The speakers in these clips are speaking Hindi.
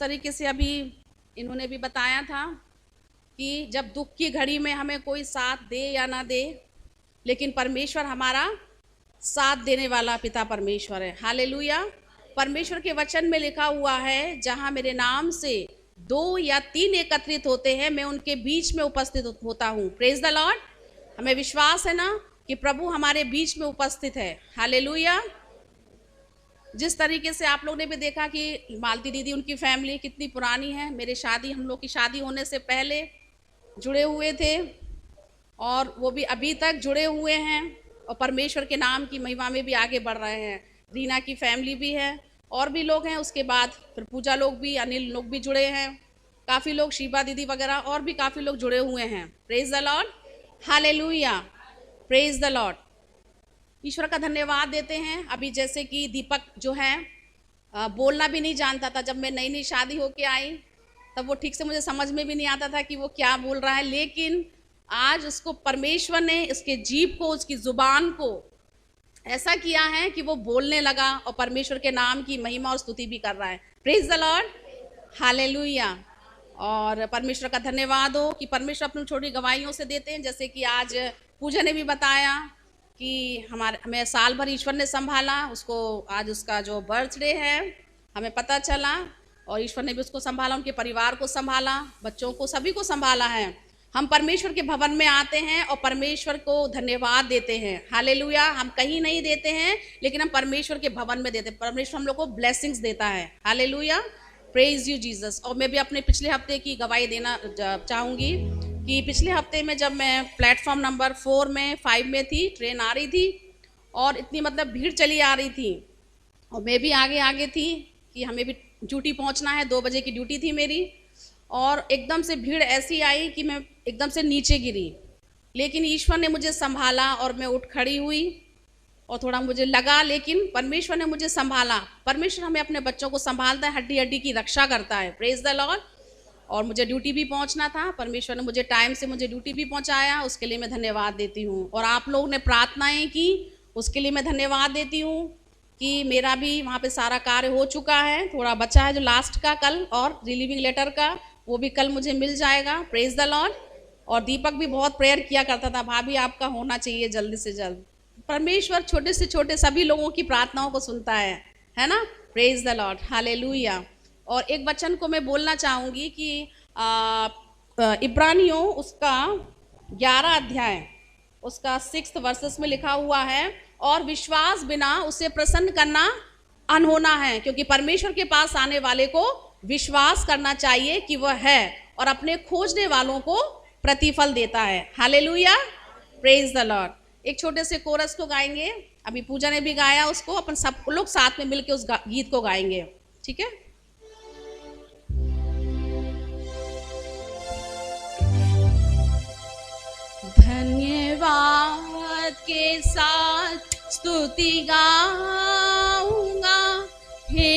तरीके से अभी इन्होंने भी बताया था कि जब दुख की घड़ी में हमें कोई साथ दे या ना दे, लेकिन परमेश्वर हमारा साथ देने वाला पिता परमेश्वर है। हालेलुया। परमेश्वर के वचन में लिखा हुआ है, जहाँ मेरे नाम से 2 या 3 एकत्रित होते हैं, मैं उनके बीच में उपस्थित होता हूँ। Praise the Lord. हमें विश्वास है ना कि प्रभु हमारे बीच में उपस्थित है। हालेलुया। जिस तरीके से आप लोग ने भी देखा कि मालती दीदी, उनकी फैमिली कितनी पुरानी है। हम लोग की शादी होने से पहले जुड़े हुए थे और वो भी अभी तक जुड़े हुए हैं और परमेश्वर के नाम की महिमा में भी आगे बढ़ रहे हैं। रीना की फैमिली भी है और भी लोग हैं, उसके बाद फिर पूजा लोग भी, अनिल लोग भी जुड़े हैं, काफ़ी लोग, शिबा दीदी वगैरह और भी काफ़ी लोग जुड़े हुए हैं। Praise the Lord. Hallelujah. Praise the Lord. ईश्वर का धन्यवाद देते हैं। अभी जैसे कि दीपक जो है बोलना भी नहीं जानता था। जब मैं नई नई शादी होके आई तब वो ठीक से मुझे समझ में भी नहीं आता था कि वो क्या बोल रहा है, लेकिन आज उसको परमेश्वर ने उसके जीभ को, उसकी ज़ुबान को ऐसा किया है कि वो बोलने लगा और परमेश्वर के नाम की महिमा और स्तुति भी कर रहा है। Praise the Lord. हालेलुया। और परमेश्वर का धन्यवाद हो कि परमेश्वर अपनी छोटी गवाहियों से देते हैं। जैसे कि आज पूजा ने भी बताया कि हमें साल भर ईश्वर ने संभाला, उसको आज उसका जो बर्थडे है हमें पता चला और ईश्वर ने भी उसको संभाला, उनके परिवार को संभाला, बच्चों को, सभी को संभाला है। हम परमेश्वर के भवन में आते हैं और परमेश्वर को धन्यवाद देते हैं। हालेलुया। हम कहीं नहीं देते हैं, लेकिन हम परमेश्वर के भवन में देते हैं। परमेश्वर हम लोग को ब्लेसिंग्स देता है। हालेलुया। Praise you Jesus. और मैं भी अपने पिछले हफ्ते की गवाही देना चाहूँगी कि पिछले हफ्ते में जब मैं प्लेटफॉर्म नंबर 4 में 5 में थी, ट्रेन आ रही थी और इतनी भीड़ चली आ रही थी और मैं भी आगे थी कि हमें भी ड्यूटी पहुंचना है। 2 बजे की ड्यूटी थी मेरी और एकदम से भीड़ ऐसी आई कि मैं एकदम से नीचे गिरी, लेकिन ईश्वर ने मुझे संभाला और मैं उठ खड़ी हुई और थोड़ा मुझे लगा, लेकिन परमेश्वर ने मुझे संभाला। परमेश्वर हमें अपने बच्चों को संभालता है, हड्डी हड्डी की रक्षा करता है। Praise the Lord. और मुझे ड्यूटी भी पहुंचना था, परमेश्वर ने मुझे टाइम से मुझे ड्यूटी भी पहुंचाया, उसके लिए मैं धन्यवाद देती हूँ। और आप लोगों ने प्रार्थनाएं की, उसके लिए मैं धन्यवाद देती हूँ कि मेरा भी वहाँ पे सारा कार्य हो चुका है। थोड़ा बचा है जो लास्ट का कल, और रिलीविंग लेटर का, वो भी कल मुझे मिल जाएगा। Praise the Lord. और दीपक भी बहुत प्रेयर किया करता था, भाभी आपका होना चाहिए जल्दी से जल्द। परमेश्वर छोटे से छोटे सभी लोगों की प्रार्थनाओं को सुनता है ना। Praise the Lord. हालेलुया। और एक वचन को मैं बोलना चाहूँगी कि इब्रानियों उसका 11 अध्याय उसका 6 वर्सेस में लिखा हुआ है, और विश्वास बिना उसे प्रसन्न करना अनहोना है, क्योंकि परमेश्वर के पास आने वाले को विश्वास करना चाहिए कि वह है और अपने खोजने वालों को प्रतिफल देता है। हालेलुया। Praise the Lord. एक छोटे से कोरस को गाएंगे, अभी पूजा ने भी गाया उसको, अपन सब लोग साथ में मिलके उस गीत को गाएंगे, ठीक है। धन्यवाद के साथ स्तुति गाऊंगा, हे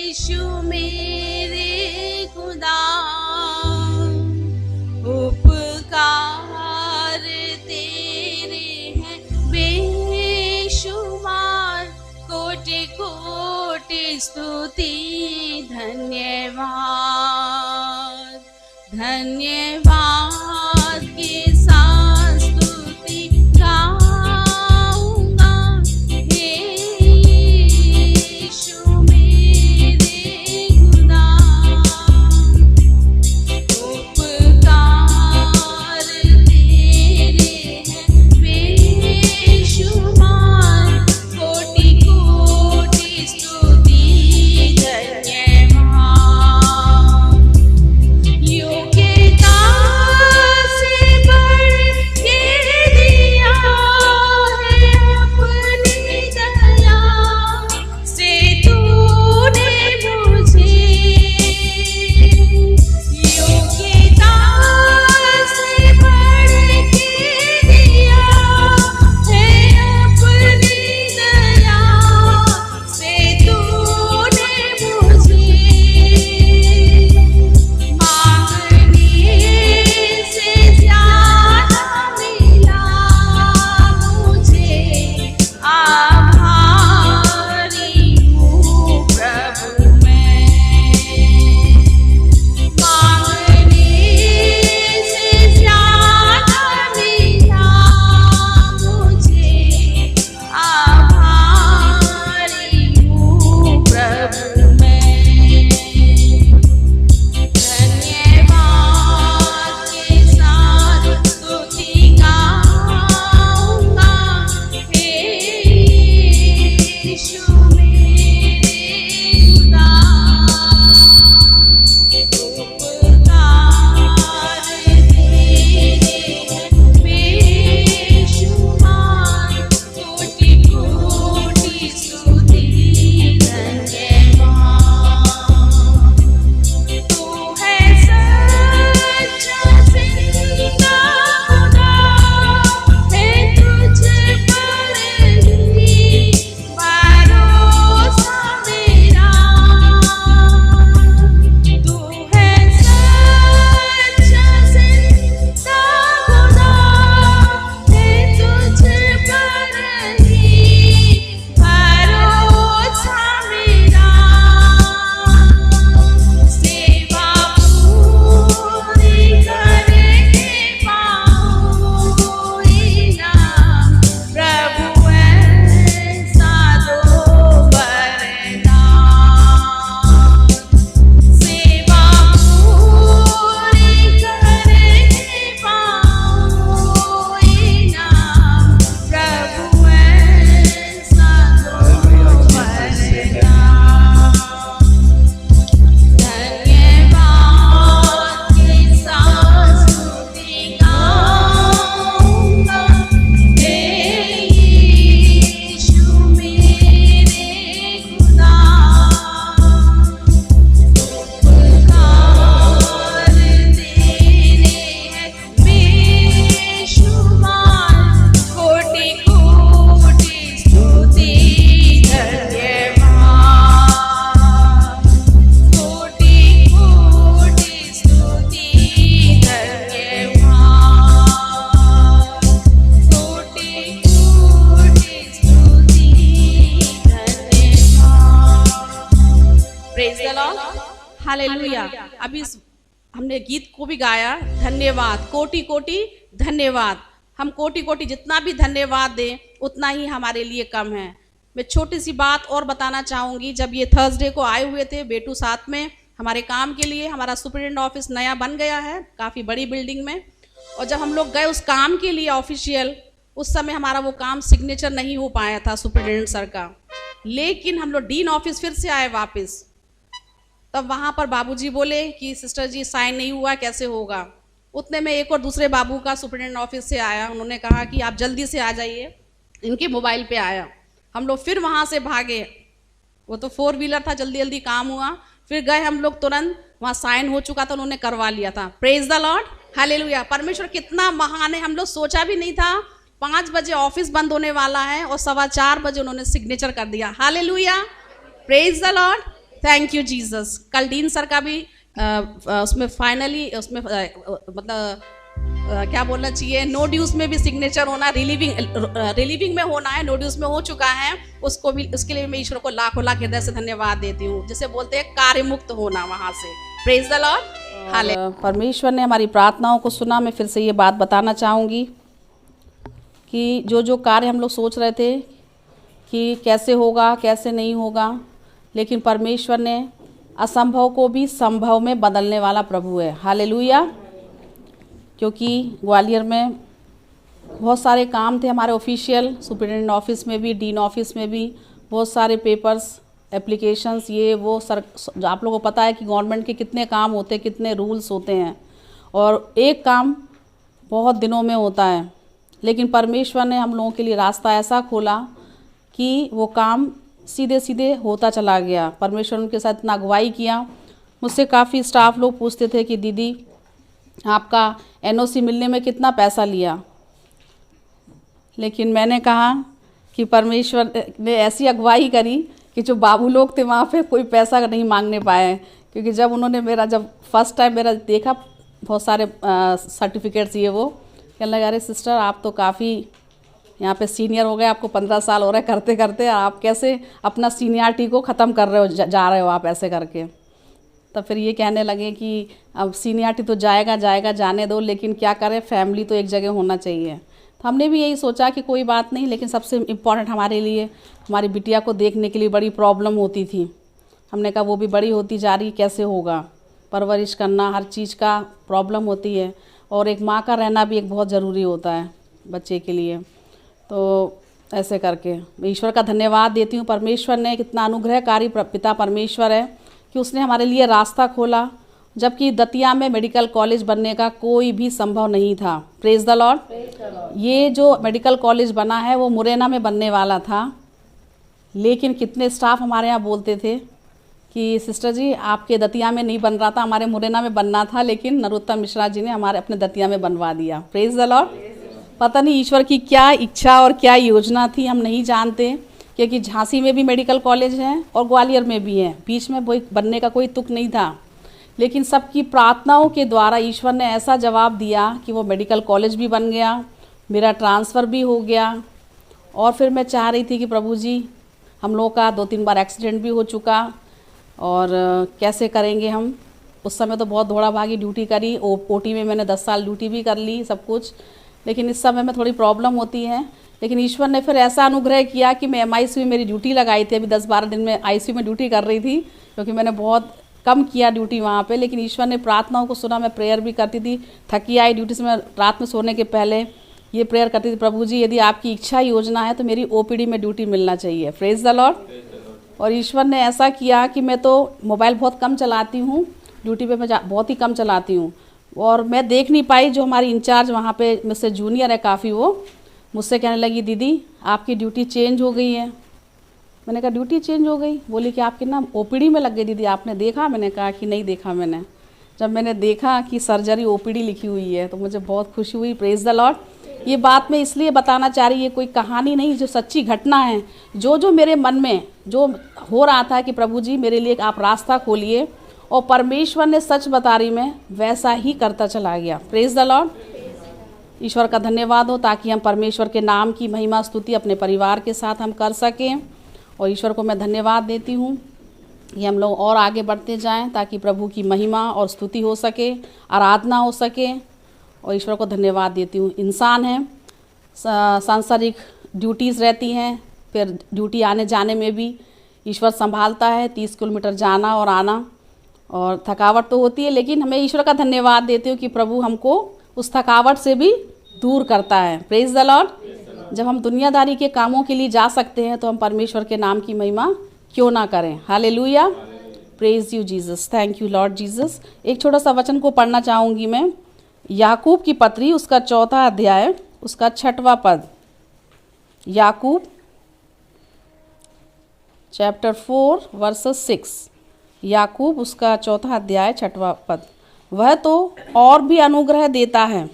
यीशु मेरे खुदा, उपकार तेरे हैं बेशुमार, कोटि कोटि स्तुति धन्यवाद। धन्यवाद के साथ स्तुति गाऊंगा, हे यीशु मेरे खुदा, उपकार तेरे हैं बेशुमार, कोटि कोटि स्तुति धन्यवाद। हालेलुया। अभी हमने गीत को भी गाया, धन्यवाद, कोटि कोटि धन्यवाद। हम कोटि कोटि जितना भी धन्यवाद दें उतना ही हमारे लिए कम है। मैं छोटी सी बात और बताना चाहूँगी। जब ये थर्सडे को आए हुए थे बेटू साथ में हमारे काम के लिए, हमारा सुपरिटेंडेंट ऑफिस नया बन गया है काफ़ी बड़ी बिल्डिंग में, और जब हम लोग गए उस काम के लिए ऑफिशियल, उस समय हमारा वो काम सिग्नेचर नहीं हो पाया था सुपरिटेंडेंट सर का। लेकिन हम लोग डीन ऑफिस फिर से आए वापस, तब वहाँ पर बाबूजी बोले कि सिस्टर जी साइन नहीं हुआ, कैसे होगा। उतने में एक और दूसरे बाबू का सुपरिटेंडेंट ऑफिस से आया, उन्होंने कहा कि आप जल्दी से आ जाइए, इनके मोबाइल पे आया। हम लोग फिर वहाँ से भागे, वो तो 4 व्हीलर था, जल्दी जल्दी काम हुआ। फिर गए हम लोग तुरंत, वहाँ साइन हो चुका था, उन्होंने करवा लिया था। Praise the Lord, hallelujah. परमेश्वर कितना महान है, हम लोग सोचा भी नहीं था। 5 बजे ऑफिस बंद होने वाला है और 4:15 बजे उन्होंने सिग्नेचर कर दिया। Hallelujah, praise the Lord, thank you Jesus. कल डीन सर का भी उसमें फाइनली उसमें मतलब क्या बोलना चाहिए, नो ड्यूज में भी सिग्नेचर होना, रिलीविंग में होना है, नो ड्यूज में हो चुका है। उसको भी, उसके लिए मैं ईश्वर को लाखों लाख हृदय से धन्यवाद देती हूँ, जिसे बोलते हैं कार्य मुक्त होना वहाँ से। Praise the Lord, hallelujah. परमेश्वर ने हमारी प्रार्थनाओं को सुना। मैं फिर से ये बात बताना चाहूँगी कि जो कार्य हम लोग सोच रहे थे कि कैसे होगा कैसे नहीं होगा, लेकिन परमेश्वर ने असंभव को भी संभव में बदलने वाला प्रभु है। हालेलुया। क्योंकि ग्वालियर में बहुत सारे काम थे हमारे ऑफिशियल, सुपरिटेंडेंट ऑफिस में भी, डीन ऑफिस में भी बहुत सारे पेपर्स, एप्लीकेशंस, ये वो सर, आप लोगों को पता है कि गवर्नमेंट के कितने काम होते हैं, कितने रूल्स होते हैं, और एक काम बहुत दिनों में होता है। लेकिन परमेश्वर ने हम लोगों के लिए रास्ता ऐसा खोला कि वो काम सीधे सीधे होता चला गया। परमेश्वर उनके साथ इतना अगुवाई किया। मुझसे काफ़ी स्टाफ लोग पूछते थे कि दीदी आपका एनओसी मिलने में कितना पैसा लिया, लेकिन मैंने कहा कि परमेश्वर ने ऐसी अगुवाई करी कि जो बाबू लोग थे वहाँ पे कोई पैसा नहीं मांगने पाए। क्योंकि जब उन्होंने जब फर्स्ट टाइम मेरा देखा, बहुत सारे सर्टिफिकेट्स ये वो, कहने लगा अरे सिस्टर आप तो काफ़ी यहाँ पे सीनियर हो गए, आपको 15 साल हो रहे करते करते, आप कैसे अपना सीनियरिटी को ख़त्म कर रहे हो, जा रहे हो आप ऐसे करके। तब फिर ये कहने लगे कि अब सीनियरिटी तो जाएगा जाने दो, लेकिन क्या करें, फैमिली तो एक जगह होना चाहिए। तो हमने भी यही सोचा कि कोई बात नहीं, लेकिन सबसे इम्पॉर्टेंट हमारे लिए हमारी बिटिया को देखने के लिए बड़ी प्रॉब्लम होती थी। हमने कहा वो भी बड़ी होती जा रही, कैसे होगा, परवरिश करना हर चीज़ का प्रॉब्लम होती है, और एक माँ का रहना भी एक बहुत ज़रूरी होता है बच्चे के लिए। तो ऐसे करके मैं ईश्वर का धन्यवाद देती हूँ। परमेश्वर ने कितना अनुग्रहकारी पिता परमेश्वर है कि उसने हमारे लिए रास्ता खोला, जबकि दतिया में मेडिकल कॉलेज बनने का कोई भी संभव नहीं था। Praise the Lord. ये जो मेडिकल कॉलेज बना है वो मुरैना में बनने वाला था, लेकिन कितने स्टाफ हमारे यहाँ बोलते थे कि सिस्टर जी आपके दतिया में नहीं बन रहा था, हमारे मुरैना में बनना था, लेकिन नरोत्तम मिश्रा जी ने हमारे अपने दतिया में बनवा दिया। Praise the Lord. पता नहीं ईश्वर की क्या इच्छा और क्या योजना थी, हम नहीं जानते, क्योंकि झांसी में भी मेडिकल कॉलेज है और ग्वालियर में भी है, बीच में वो बनने का कोई तुक नहीं था। लेकिन सबकी प्रार्थनाओं के द्वारा ईश्वर ने ऐसा जवाब दिया कि वो मेडिकल कॉलेज भी बन गया, मेरा ट्रांसफ़र भी हो गया। और फिर मैं चाह रही थी कि प्रभु जी हम लोगों का 2-3 बार एक्सीडेंट भी हो चुका, और कैसे करेंगे हम। उस समय तो बहुत दौड़ा भागी ड्यूटी करी, ओटी में मैंने 10 साल ड्यूटी भी कर ली सब कुछ, लेकिन इस समय में थोड़ी प्रॉब्लम होती है। लेकिन ईश्वर ने फिर ऐसा अनुग्रह किया कि मैं MIC में मेरी ड्यूटी लगाई थी, अभी 10-12 दिन में ICU में ड्यूटी कर रही थी, क्योंकि मैंने बहुत कम किया ड्यूटी वहाँ पे। लेकिन ईश्वर ने प्रार्थनाओं को सुना, मैं प्रेयर भी करती थी, थकी आई ड्यूटी से, मैं रात में सोने के पहले ये प्रेयर करती थी, प्रभु जी यदि आपकी इच्छा योजना है तो मेरी OPD में ड्यूटी मिलना चाहिए। Praise the Lord. और ईश्वर ने ऐसा किया कि मैं तो मोबाइल बहुत कम चलाती हूँ, ड्यूटी पे मैं बहुत ही कम चलाती हूँ, और मैं देख नहीं पाई। जो हमारी इंचार्ज वहाँ पे मुझसे जूनियर है काफ़ी, वो मुझसे कहने लगी दीदी आपकी ड्यूटी चेंज हो गई है। मैंने कहा ड्यूटी चेंज हो गई? बोली कि आपकी ना OPD में लग गई दीदी, आपने देखा? मैंने कहा कि नहीं देखा मैंने। जब मैंने देखा कि सर्जरी OPD लिखी हुई है तो मुझे बहुत खुशी हुई। Praise the Lord. ये बात मैं इसलिए बताना चाह रही, ये कोई कहानी नहीं, जो सच्ची घटना है, जो मेरे मन में जो हो रहा था कि प्रभु जी मेरे लिए आप रास्ता खोलिए, और परमेश्वर ने सच बता रही मैं वैसा ही करता चला गया। Praise the Lord. ईश्वर का धन्यवाद हो, ताकि हम परमेश्वर के नाम की महिमा स्तुति अपने परिवार के साथ हम कर सकें, और ईश्वर को मैं धन्यवाद देती हूँ। ये हम लोग और आगे बढ़ते जाएं ताकि प्रभु की महिमा और स्तुति हो सके, आराधना हो सके। और ईश्वर को धन्यवाद देती हूँ। इंसान है, सांसारिक ड्यूटीज़ रहती हैं, फिर ड्यूटी आने जाने में भी ईश्वर संभालता है। 30 किलोमीटर जाना और आना, और थकावट तो होती है, लेकिन हमें ईश्वर का धन्यवाद देती हूँ कि प्रभु हमको उस थकावट से भी दूर करता है। Praise the Lord. जब हम दुनियादारी के कामों के लिए जा सकते हैं तो हम परमेश्वर के नाम की महिमा क्यों ना करें। Hallelujah, praise you Jesus, thank you Lord Jesus. एक छोटा सा वचन को पढ़ना चाहूँगी मैं, याकूब की पत्री उसका 4 अध्याय उसका 6वां पद। याकूब चैप्टर 4 वर्सेस 6। याकूब उसका 4 अध्याय 6वां पद। वह तो और भी अनुग्रह देता है,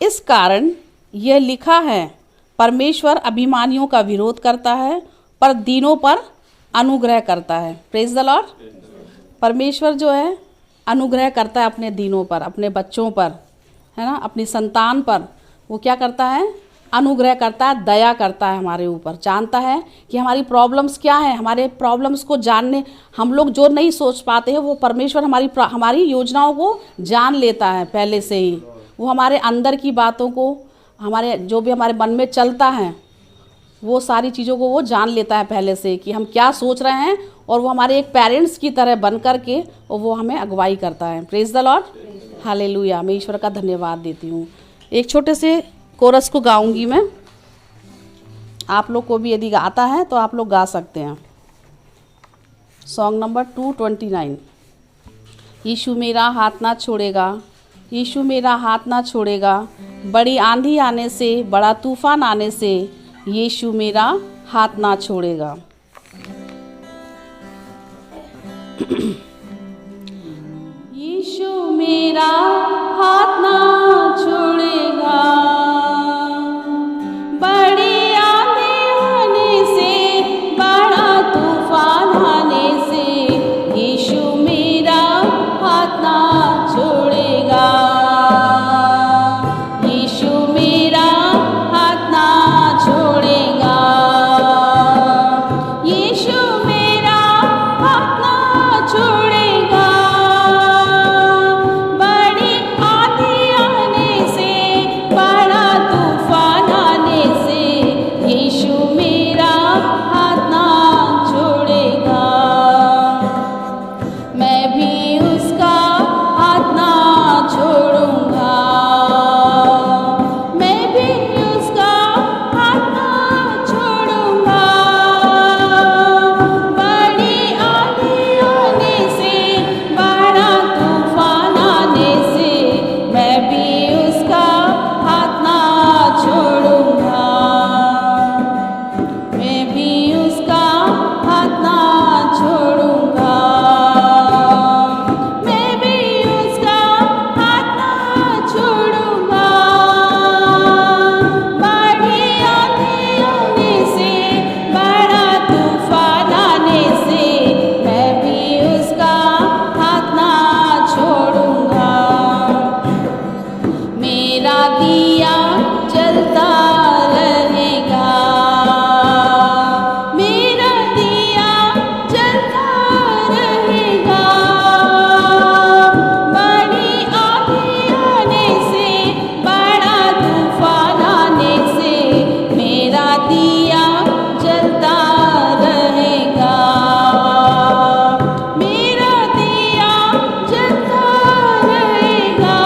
इस कारण यह लिखा है, परमेश्वर अभिमानियों का विरोध करता है पर दीनों पर अनुग्रह करता है। Praise the Lord. परमेश्वर जो है अनुग्रह करता है अपने दीनों पर, अपने बच्चों पर, है ना, अपनी संतान पर। वो क्या करता है? अनुग्रह करता है, दया करता है हमारे ऊपर। जानता है कि हमारी प्रॉब्लम्स क्या है। हमारे प्रॉब्लम्स को जानने, हम लोग जो नहीं सोच पाते हैं वो परमेश्वर हमारी योजनाओं को जान लेता है पहले से ही। वो हमारे अंदर की बातों को, हमारे जो भी हमारे मन में चलता है, वो सारी चीज़ों को वो जान लेता है पहले से कि हम क्या सोच रहे हैं। और वो हमारे एक पेरेंट्स की तरह बन कर के और वो हमें अगुवाई करता है। Praise the Lord, hallelujah. मैं ईश्वर का धन्यवाद देती हूँ। एक छोटे से कोरस को गाऊंगी मैं। आप लोग को भी यदि आता है तो आप लोग गा सकते हैं। Song number 229। यीशु मेरा हाथ ना छोड़ेगा, यीशु मेरा हाथ ना छोड़ेगा, बड़ी आंधी आने से, बड़ा तूफान आने से, यीशु मेरा हाथ ना छोड़ेगा। यीशु मेरा हाथ ना छोड़ेगा, बड़ी आंधी आने से, बड़ा तूफान आने से, यीशु मेरा हाथ ना छोड़ेगा। यीशु मेरा हाथ ना छोड़ेगा, यीशु मेरा हाथ ना छोड़ेगा, बड़ी आंधी आने से, बड़ा तूफान आने से, यीशु मेरा हाथ ना छोड़ेगा। मैं भी उसका हाथ ना छोड़ूंगा, मैं भी उसका हाथ ना छोड़ूंगा, बड़ी आंधी आने से, बड़ा तूफान आने से, मैं भी उसका हाथ ना छोड़ूंगा, मैं भी उसका हाथ ना छोड़ूंगा, मैं भी उसका हाथ ना छोड़ूंगा, बड़ी आंधी आने से, बड़ा तूफान आने से, मैं भी उसका हाथ ना छोड़ूंगा। मेरा दिया जलता रहेगा, मेरा दिया जलता रहेगा, बड़ी आंधी आने से, बड़ा तूफान आने से, मेरा दिया जलता रहेगा, मेरा दिया जलता रहेगा,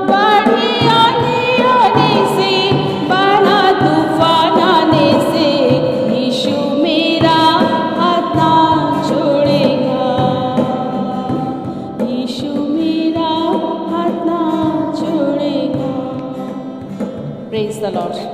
बड़ी आंधी आने से, बड़ा तूफान आने से, यीशु मेरा हाथ ना छोड़ेगा, यीशु मेरा हाथ ना छोड़ेगा। Praise the Lord.